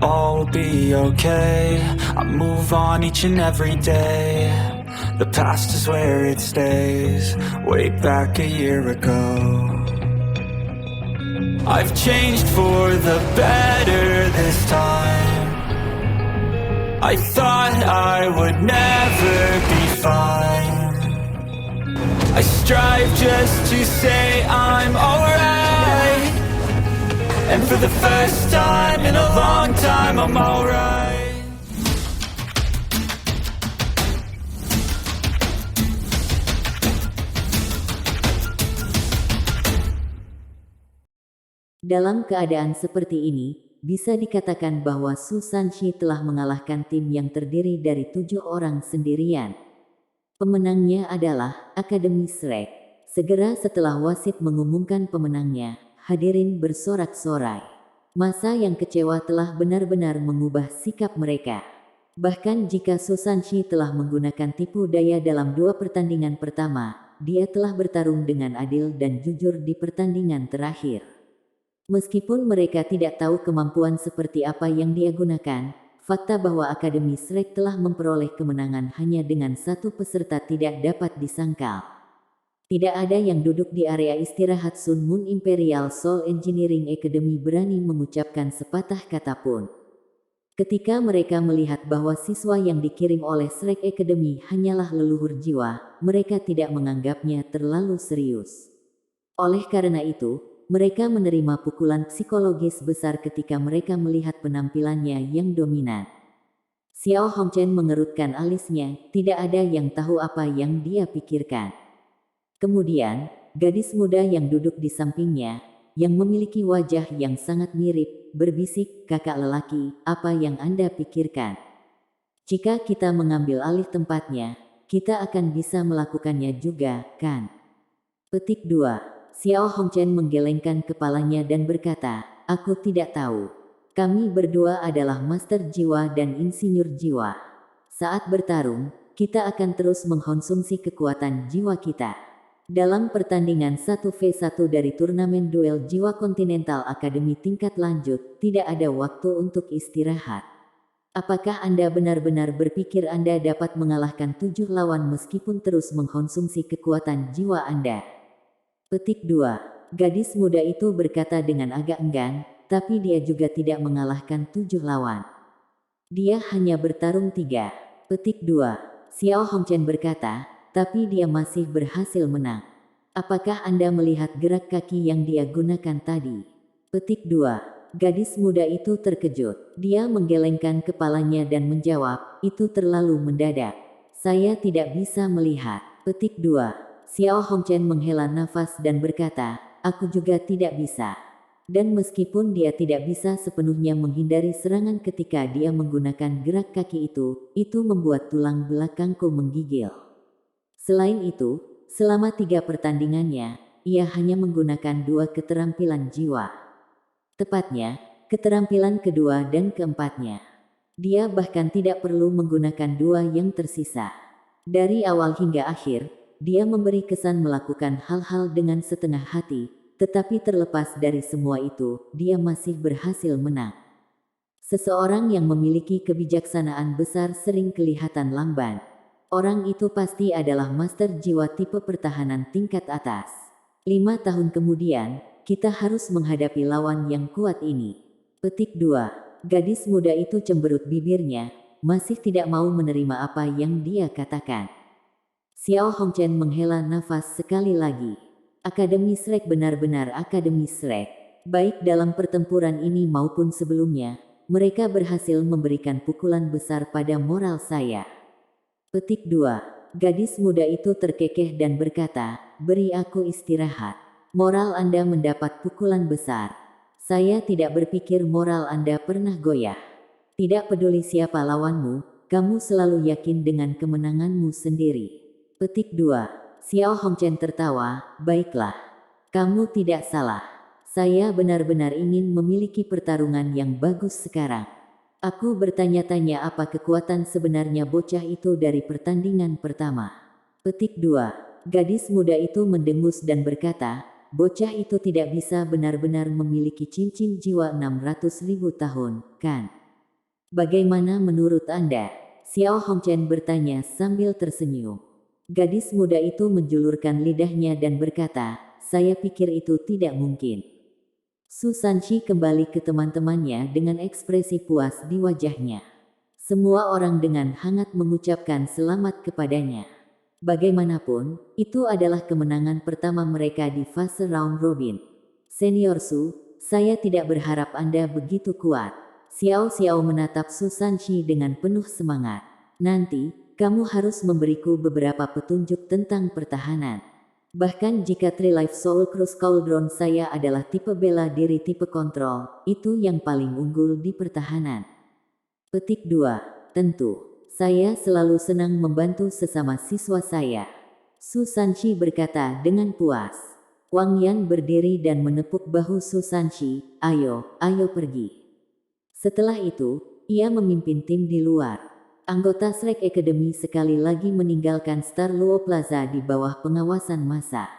all will be okay. I move on each and every day. The past is where it stays. Way back a year ago, I've changed for the better this time. I thought I would never be fine. I strive just to say I'm alright, and for the first time in a long time I'm alright. Dalam keadaan seperti ini, bisa dikatakan bahwa Su Sanshi telah mengalahkan tim yang terdiri dari 7 orang sendirian. Pemenangnya adalah Akademi Shrek. Segera setelah wasit mengumumkan pemenangnya, hadirin bersorak-sorai. Masa yang kecewa telah benar-benar mengubah sikap mereka. Bahkan jika Su Sanshi telah menggunakan tipu daya dalam 2 pertandingan pertama, dia telah bertarung dengan adil dan jujur di pertandingan terakhir. Meskipun mereka tidak tahu kemampuan seperti apa yang dia gunakan, fakta bahwa Akademi Shrek telah memperoleh kemenangan hanya dengan 1 peserta tidak dapat disangkal. Tidak ada yang duduk di area istirahat Sun Moon Imperial Soul Engineering Academy berani mengucapkan sepatah kata pun. Ketika mereka melihat bahwa siswa yang dikirim oleh Shrek Academy hanyalah leluhur jiwa, mereka tidak menganggapnya terlalu serius. Oleh karena itu, mereka menerima pukulan psikologis besar ketika mereka melihat penampilannya yang dominan. Xiao Hongchen mengerutkan alisnya, tidak ada yang tahu apa yang dia pikirkan. Kemudian, gadis muda yang duduk di sampingnya, yang memiliki wajah yang sangat mirip, berbisik, "Kakak lelaki, apa yang Anda pikirkan? Jika kita mengambil alih tempatnya, kita akan bisa melakukannya juga, kan?" Petik 2. Xiao Hongchen menggelengkan kepalanya dan berkata, "Aku tidak tahu. Kami berdua adalah master jiwa dan insinyur jiwa. Saat bertarung, kita akan terus mengkonsumsi kekuatan jiwa kita. Dalam pertandingan 1v1 dari turnamen duel jiwa Continental Academy tingkat lanjut, tidak ada waktu untuk istirahat. Apakah Anda benar-benar berpikir Anda dapat mengalahkan 7 lawan meskipun terus mengkonsumsi kekuatan jiwa Anda?" Petik 2. Gadis muda itu berkata dengan agak enggan, tapi dia juga tidak mengalahkan 7 lawan. Dia hanya bertarung 3. Petik 2. Xiao Hongchen berkata, tapi dia masih berhasil menang. Apakah Anda melihat gerak kaki yang dia gunakan tadi? Petik 2. Gadis muda itu terkejut. Dia menggelengkan kepalanya dan menjawab, itu terlalu mendadak. Saya tidak bisa melihat. Petik 2. Xiao Hongchen menghela nafas dan berkata, aku juga tidak bisa. Dan meskipun dia tidak bisa sepenuhnya menghindari serangan ketika dia menggunakan gerak kaki itu membuat tulang belakangku menggigil. Selain itu, selama 3 pertandingannya, ia hanya menggunakan 2 keterampilan jiwa. Tepatnya, keterampilan kedua dan keempatnya. Dia bahkan tidak perlu menggunakan 2 yang tersisa. Dari awal hingga akhir, dia memberi kesan melakukan hal-hal dengan setengah hati, tetapi terlepas dari semua itu, dia masih berhasil menang. Seseorang yang memiliki kebijaksanaan besar sering kelihatan lamban. Orang itu pasti adalah master jiwa tipe pertahanan tingkat atas. 5 tahun kemudian, kita harus menghadapi lawan yang kuat ini. Petik 2. Gadis muda itu cemberut bibirnya, masih tidak mau menerima apa yang dia katakan. Xiao Hongchen menghela nafas sekali lagi. Akademi Shrek benar-benar Akademi Shrek. Baik dalam pertempuran ini maupun sebelumnya, mereka berhasil memberikan pukulan besar pada moral saya. Petik 2. Gadis muda itu terkekeh dan berkata, beri aku istirahat. Moral Anda mendapat pukulan besar. Saya tidak berpikir moral Anda pernah goyah. Tidak peduli siapa lawanmu, kamu selalu yakin dengan kemenanganmu sendiri. Petik 2. Xiao Hongchen tertawa, baiklah. Kamu tidak salah. Saya benar-benar ingin memiliki pertarungan yang bagus sekarang. Aku bertanya-tanya apa kekuatan sebenarnya bocah itu dari pertandingan pertama. Petik 2. Gadis muda itu mendengus dan berkata, bocah itu tidak bisa benar-benar memiliki cincin jiwa 600.000 tahun, kan? Bagaimana menurut Anda? Xiao Hongchen bertanya sambil tersenyum. Gadis muda itu menjulurkan lidahnya dan berkata, saya pikir itu tidak mungkin. Su Sanchi kembali ke teman-temannya dengan ekspresi puas di wajahnya. Semua orang dengan hangat mengucapkan selamat kepadanya. Bagaimanapun, itu adalah kemenangan pertama mereka di fase round robin. Senior Su, saya tidak berharap Anda begitu kuat. Xiao Xiao menatap Su Sanchi dengan penuh semangat. Nanti, kamu harus memberiku beberapa petunjuk tentang pertahanan. Bahkan jika Three Life Soul Cruise Cauldron saya adalah tipe bela diri tipe kontrol, itu yang paling unggul di pertahanan. Petik 2. Tentu, saya selalu senang membantu sesama siswa saya. Su Sanchi berkata dengan puas. Wang Yan berdiri dan menepuk bahu Su Sanchi, ayo pergi. Setelah itu, ia memimpin tim di luar. Anggota Shrek Academy sekali lagi meninggalkan Star Luo Plaza di bawah pengawasan massa.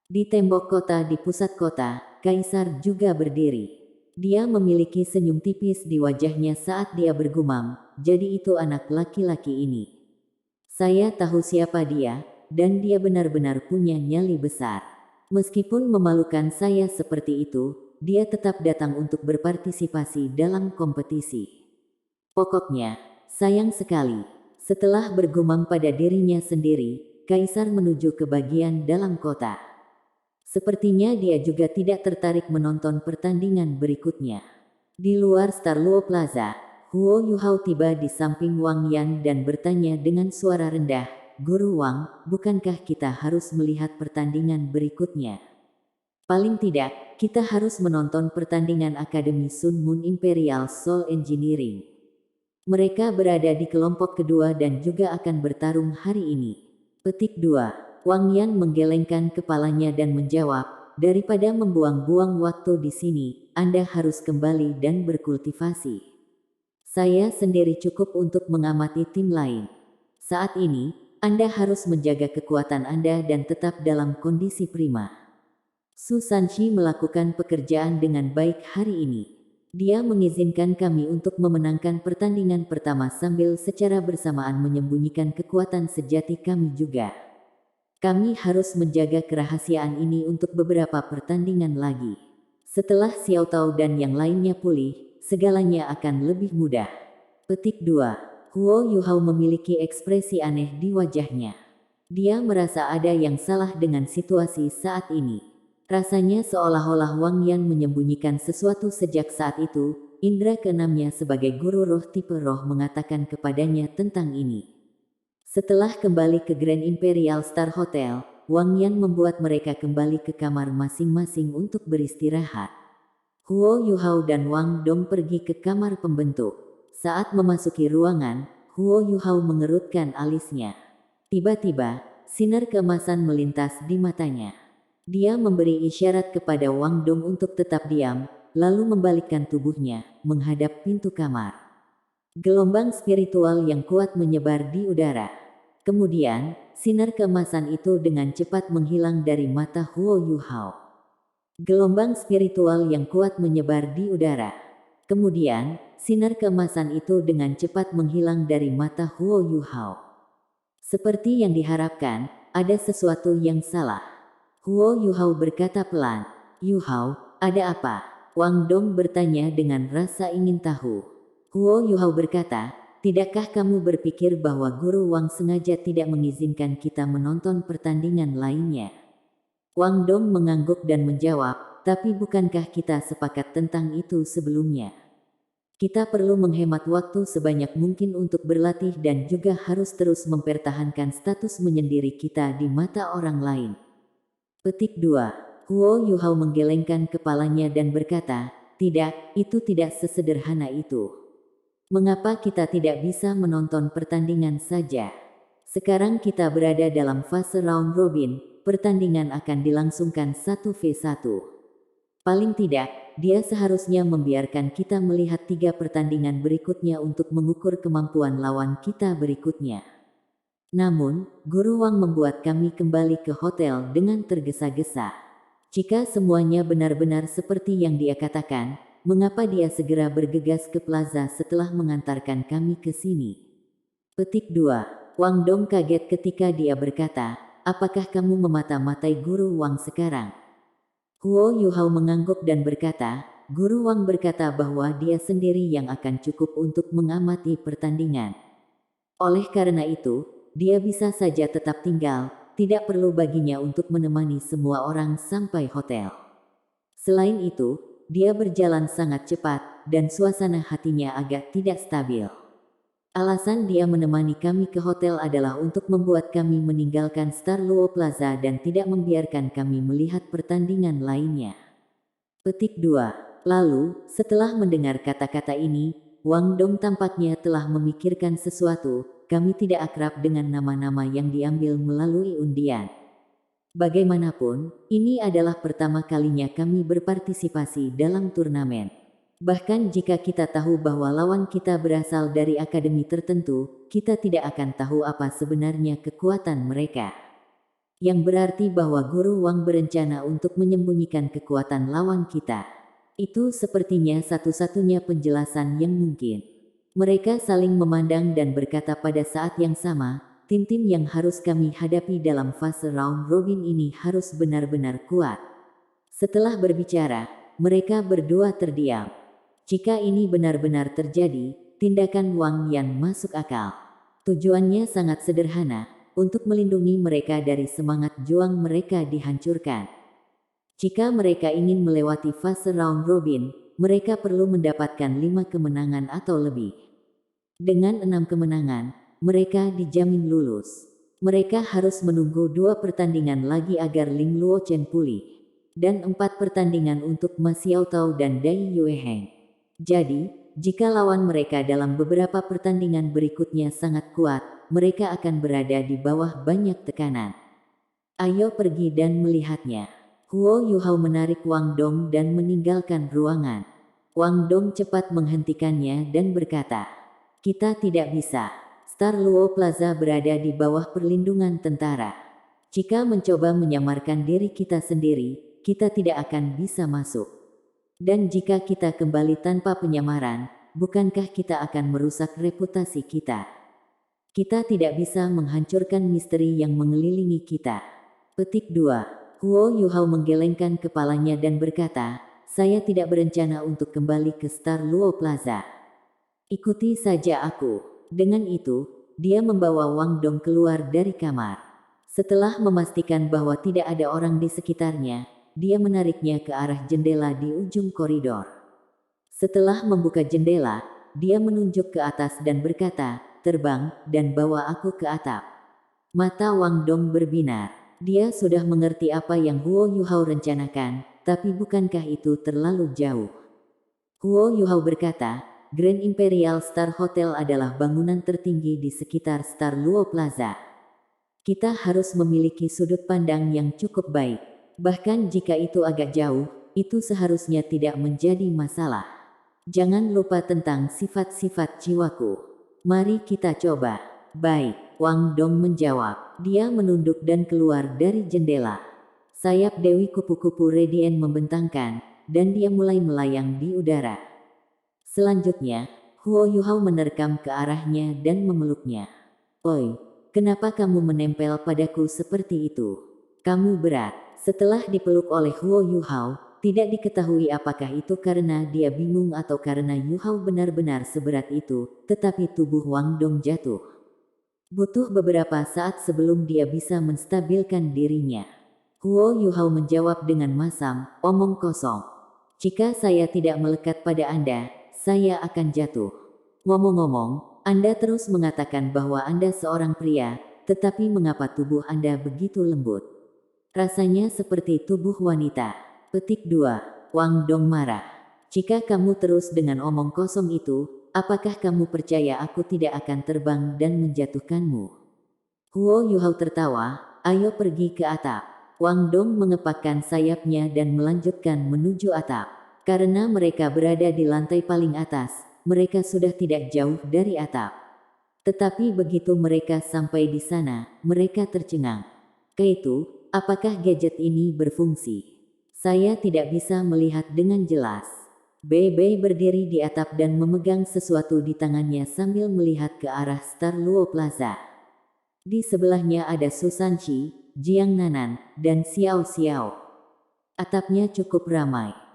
Di tembok kota di pusat kota, Kaisar juga berdiri. Dia memiliki senyum tipis di wajahnya saat dia bergumam, jadi itu anak laki-laki ini. Saya tahu siapa dia, dan dia benar-benar punya nyali besar. Meskipun memalukan saya seperti itu, dia tetap datang untuk berpartisipasi dalam kompetisi. Pokoknya, sayang sekali. Setelah bergumam pada dirinya sendiri, Kaisar menuju ke bagian dalam kota. Sepertinya dia juga tidak tertarik menonton pertandingan berikutnya. Di luar Star Luo Plaza, Huo Yuhao tiba di samping Wang Yan dan bertanya dengan suara rendah, Guru Wang, bukankah kita harus melihat pertandingan berikutnya? Paling tidak, kita harus menonton pertandingan Akademi Sun Moon Imperial Soul Engineering. Mereka berada di kelompok kedua dan juga akan bertarung hari ini. Petik 2. Wang Yan menggelengkan kepalanya dan menjawab, daripada membuang-buang waktu di sini, Anda harus kembali dan berkultivasi. Saya sendiri cukup untuk mengamati tim lain. Saat ini, Anda harus menjaga kekuatan Anda dan tetap dalam kondisi prima. Su Sanchi melakukan pekerjaan dengan baik hari ini. Dia mengizinkan kami untuk memenangkan pertandingan pertama sambil secara bersamaan menyembunyikan kekuatan sejati kami juga. Kami harus menjaga kerahasiaan ini untuk beberapa pertandingan lagi. Setelah Xiao Tao dan yang lainnya pulih, segalanya akan lebih mudah. Petik 2. Huo Yuhao memiliki ekspresi aneh di wajahnya. Dia merasa ada yang salah dengan situasi saat ini. Rasanya seolah-olah Wang Yan menyembunyikan sesuatu sejak saat itu. Indra keenamnya sebagai guru roh tipe roh mengatakan kepadanya tentang ini. Setelah kembali ke Grand Imperial Star Hotel, Wang Yan membuat mereka kembali ke kamar masing-masing untuk beristirahat. Huo Yuhao dan Wang Dong pergi ke kamar pembentuk. Saat memasuki ruangan, Huo Yuhao mengerutkan alisnya. Tiba-tiba, sinar keemasan melintas di matanya. Dia memberi isyarat kepada Wang Dong untuk tetap diam, lalu membalikkan tubuhnya, menghadap pintu kamar. Gelombang spiritual yang kuat menyebar di udara. Kemudian, sinar keemasan itu dengan cepat menghilang dari mata Huo Yuhao. Gelombang spiritual yang kuat menyebar di udara. Kemudian, sinar keemasan itu dengan cepat menghilang dari mata Huo Yuhao. Seperti yang diharapkan, ada sesuatu yang salah. Huo Yuhao berkata pelan, Yuhao, ada apa? Wang Dong bertanya dengan rasa ingin tahu. Huo Yuhao berkata, tidakkah kamu berpikir bahwa Guru Wang sengaja tidak mengizinkan kita menonton pertandingan lainnya? Wang Dong mengangguk dan menjawab, tapi bukankah kita sepakat tentang itu sebelumnya? Kita perlu menghemat waktu sebanyak mungkin untuk berlatih dan juga harus terus mempertahankan status menyendiri kita di mata orang lain. Petik 2. Huo Yuhao menggelengkan kepalanya dan berkata, tidak, itu tidak sesederhana itu. Mengapa kita tidak bisa menonton pertandingan saja? Sekarang kita berada dalam fase round robin, pertandingan akan dilangsungkan 1v1. Paling tidak, dia seharusnya membiarkan kita melihat 3 pertandingan berikutnya untuk mengukur kemampuan lawan kita berikutnya. Namun, Guru Wang membuat kami kembali ke hotel dengan tergesa-gesa. Jika semuanya benar-benar seperti yang dia katakan, mengapa dia segera bergegas ke plaza setelah mengantarkan kami ke sini. Petik 2. Wang Dong kaget ketika dia berkata, apakah kamu memata-matai Guru Wang sekarang? Huo Yuhao mengangguk dan berkata, Guru Wang berkata bahwa dia sendiri yang akan cukup untuk mengamati pertandingan. Oleh karena itu, dia bisa saja tetap tinggal, tidak perlu baginya untuk menemani semua orang sampai hotel. Selain itu, dia berjalan sangat cepat, dan suasana hatinya agak tidak stabil. Alasan dia menemani kami ke hotel adalah untuk membuat kami meninggalkan Star Luo Plaza dan tidak membiarkan kami melihat pertandingan lainnya. Petik 2. Lalu, setelah mendengar kata-kata ini, Wang Dong tampaknya telah memikirkan sesuatu. Kami tidak akrab dengan nama-nama yang diambil melalui undian. Bagaimanapun, ini adalah pertama kalinya kami berpartisipasi dalam turnamen. Bahkan jika kita tahu bahwa lawan kita berasal dari akademi tertentu, kita tidak akan tahu apa sebenarnya kekuatan mereka. Yang berarti bahwa Guru Wang berencana untuk menyembunyikan kekuatan lawan kita. Itu sepertinya satu-satunya penjelasan yang mungkin. Mereka saling memandang dan berkata pada saat yang sama, tim-tim yang harus kami hadapi dalam fase round robin ini harus benar-benar kuat. Setelah berbicara, mereka berdua terdiam. Jika ini benar-benar terjadi, tindakan Wang Yan masuk akal. Tujuannya sangat sederhana, untuk melindungi mereka dari semangat juang mereka dihancurkan. Jika mereka ingin melewati fase round robin, mereka perlu mendapatkan 5 kemenangan atau lebih. Dengan 6 kemenangan, mereka dijamin lulus. Mereka harus menunggu 2 pertandingan lagi agar Ling Luo Chen pulih. Dan 4 pertandingan untuk Ma Xiaotao dan Dai Yueheng. Jadi, jika lawan mereka dalam beberapa pertandingan berikutnya sangat kuat, mereka akan berada di bawah banyak tekanan. Ayo pergi dan melihatnya. Huo Yuhao menarik Wang Dong dan meninggalkan ruangan. Wang Dong cepat menghentikannya dan berkata, kita tidak bisa. Star Luo Plaza berada di bawah perlindungan tentara. Jika mencoba menyamarkan diri kita sendiri, kita tidak akan bisa masuk. Dan jika kita kembali tanpa penyamaran, bukankah kita akan merusak reputasi kita? Kita tidak bisa menghancurkan misteri yang mengelilingi kita. Petik 2. Huo Yuhao menggelengkan kepalanya dan berkata, saya tidak berencana untuk kembali ke Star Luo Plaza. Ikuti saja aku. Dengan itu, dia membawa Wang Dong keluar dari kamar. Setelah memastikan bahwa tidak ada orang di sekitarnya, dia menariknya ke arah jendela di ujung koridor. Setelah membuka jendela, dia menunjuk ke atas dan berkata, terbang dan bawa aku ke atap. Mata Wang Dong berbinar. Dia sudah mengerti apa yang Huo Yuhao rencanakan, tapi bukankah itu terlalu jauh? Huo Yuhao berkata, Grand Imperial Star Hotel adalah bangunan tertinggi di sekitar Star Luo Plaza. Kita harus memiliki sudut pandang yang cukup baik. Bahkan jika itu agak jauh, itu seharusnya tidak menjadi masalah. Jangan lupa tentang sifat-sifat jiwaku. Mari kita coba. Baik, Wang Dong menjawab. Dia menunduk dan keluar dari jendela. Sayap Dewi kupu-kupu Radiant membentangkan, dan dia mulai melayang di udara. Selanjutnya, Huo Yuhao menerkam ke arahnya dan memeluknya. Oi, kenapa kamu menempel padaku seperti itu? Kamu berat. Setelah dipeluk oleh Huo Yuhao, tidak diketahui apakah itu karena dia bingung atau karena Yuhao benar-benar seberat itu, tetapi tubuh Wang Dong jatuh. Butuh beberapa saat sebelum dia bisa menstabilkan dirinya. Huo Yuhao menjawab dengan masam, omong kosong. Jika saya tidak melekat pada Anda, saya akan jatuh. Ngomong-ngomong, Anda terus mengatakan bahwa Anda seorang pria, tetapi mengapa tubuh Anda begitu lembut? Rasanya seperti tubuh wanita. Petik 2. Wang Dong marah. Jika kamu terus dengan omong kosong itu, apakah kamu percaya aku tidak akan terbang dan menjatuhkanmu? Huo Yuhao tertawa, ayo pergi ke atap. Wang Dong mengepakkan sayapnya dan melanjutkan menuju atap. Karena mereka berada di lantai paling atas, mereka sudah tidak jauh dari atap. Tetapi begitu mereka sampai di sana, mereka tercengang. Keitu, apakah gadget ini berfungsi? Saya tidak bisa melihat dengan jelas. Bei berdiri di atap dan memegang sesuatu di tangannya sambil melihat ke arah Star Luo Plaza. Di sebelahnya ada Susan Shi, Jiang Nanan, dan Xiao Xiao. Atapnya cukup ramai.